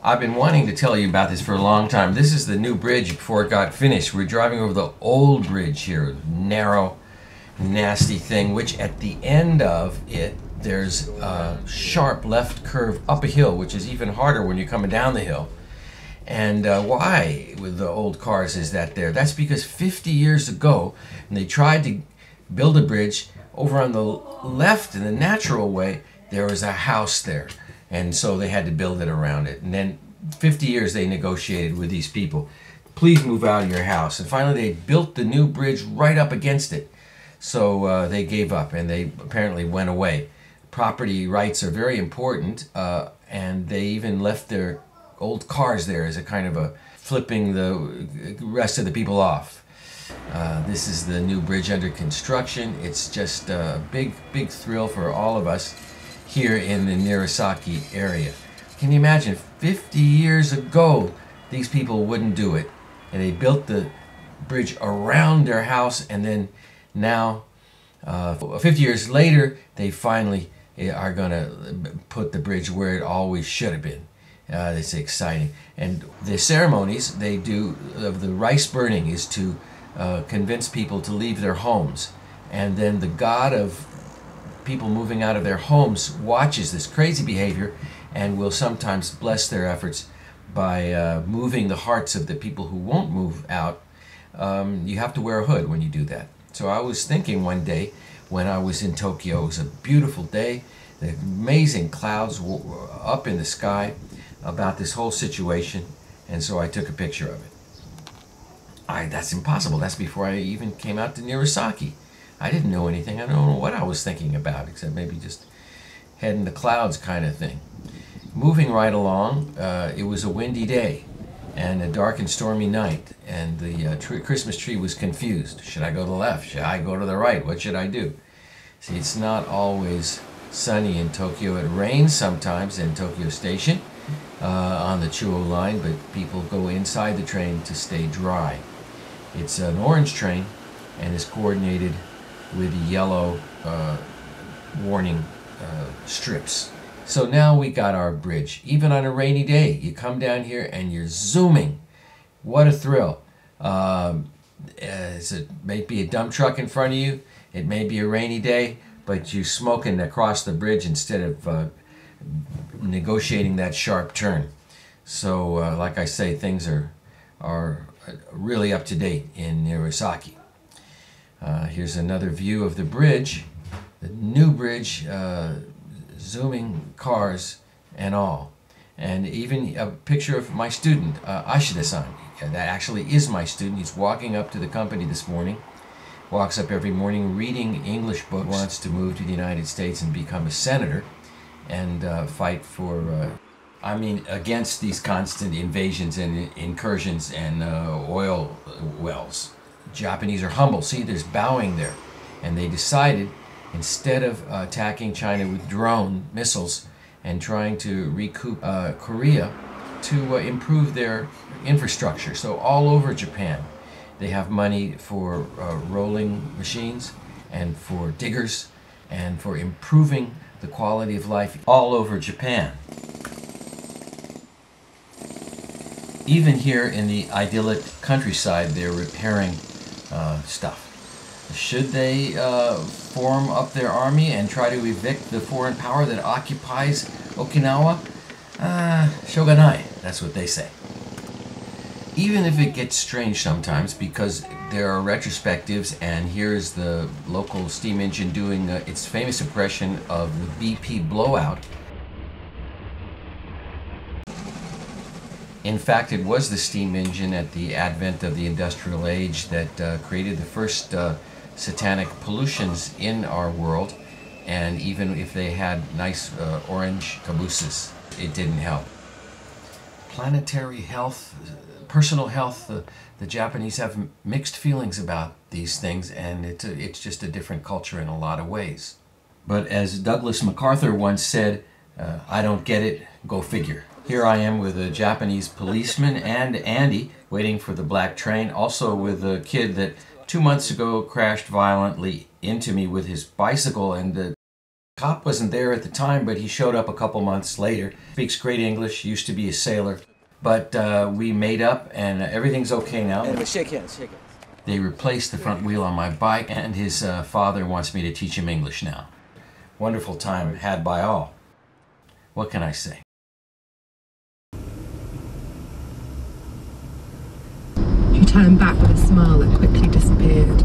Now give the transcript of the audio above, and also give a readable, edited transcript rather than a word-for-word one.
I've been wanting to tell you about this for a long time. This is the new bridge before it got finished. We're driving over the old bridge here, narrow, nasty thing, which at the end of it, there's a sharp left curve up a hill, which is even harder when you're coming down the hill. And why with the old cars is that there? That's because 50 years ago, when they tried to build a bridge over on the left in the natural way, there was a house there. And so they had to build it around it. And then 50 years they negotiated with these people. Please move out of your house. And finally they built the new bridge right up against it. So they gave up and they apparently went away. Property rights are very important, and they even left their old cars there as a kind of a flipping the rest of the people off. This is the new bridge under construction. It's just a big thrill for all of us here in the Nirasaki area. Can you imagine, 50 years ago these people wouldn't do it, and they built the bridge around their house, and then now 50 years later they finally are going to put the bridge where it always should have been. It's exciting. And the ceremonies they do of the rice burning is to convince people to leave their homes, and then the god of people moving out of their homes watches this crazy behavior and will sometimes bless their efforts by moving the hearts of the people who won't move out. You have to wear a hood when you do that. So I was thinking one day when I was in Tokyo, it was a beautiful day, the amazing clouds were up in the sky, about this whole situation, and so I took a picture of it. That's impossible. That's before I even came out to Nirasaki. I didn't know anything. I don't know what I was thinking about, except maybe just head in the clouds kind of thing. Moving right along, it was a windy day and a dark and stormy night, and the Christmas tree was confused. Should I go to the left? Should I go to the right? What should I do? See, it's not always sunny in Tokyo. It rains sometimes in Tokyo Station on the Chuo line, but people go inside the train to stay dry. It's an orange train and is coordinated with yellow warning strips. So now we got our bridge. Even on a rainy day, you come down here and you're zooming. What a thrill. It may be a dump truck in front of you. It may be a rainy day, but you're smoking across the bridge instead of negotiating that sharp turn. So like I say, things are really up to date in Nirasaki. Here's another view of the bridge, the new bridge, zooming cars and all. And even a picture of my student, Ashida-san. That actually is my student. He's walking up to the company this morning, walks up every morning reading English books, wants to move to the United States and become a senator and fight for, against these constant invasions and incursions and oil wells. Japanese are humble. See, there's bowing there. And they decided, instead of attacking China with drone missiles and trying to recoup Korea, to improve their infrastructure. So all over Japan, they have money for rolling machines and for diggers and for improving the quality of life all over Japan. Even here in the idyllic countryside, they're repairing stuff. Should they form up their army and try to evict the foreign power that occupies Okinawa? Shogunai, that's what they say. Even if it gets strange sometimes, because there are retrospectives, and here's the local steam engine doing its famous impression of the BP blowout. In fact, it was the steam engine at the advent of the industrial age that created the first satanic pollutions in our world, and even if they had nice orange cabooses, it didn't help. Planetary health, personal health, the Japanese have mixed feelings about these things, and it's just a different culture in a lot of ways. But as Douglas MacArthur once said, I don't get it, go figure. Here I am with a Japanese policeman and Andy waiting for the black train, also with a kid that 2 months ago crashed violently into me with his bicycle and Cop wasn't there at the time, but he showed up a couple months later. Speaks great English, used to be a sailor. But we made up, and everything's okay now. And shake hands, shake hands. They replaced the front wheel on my bike, and his father wants me to teach him English now. Wonderful time had by all. What can I say? She turned back with a smile that quickly disappeared.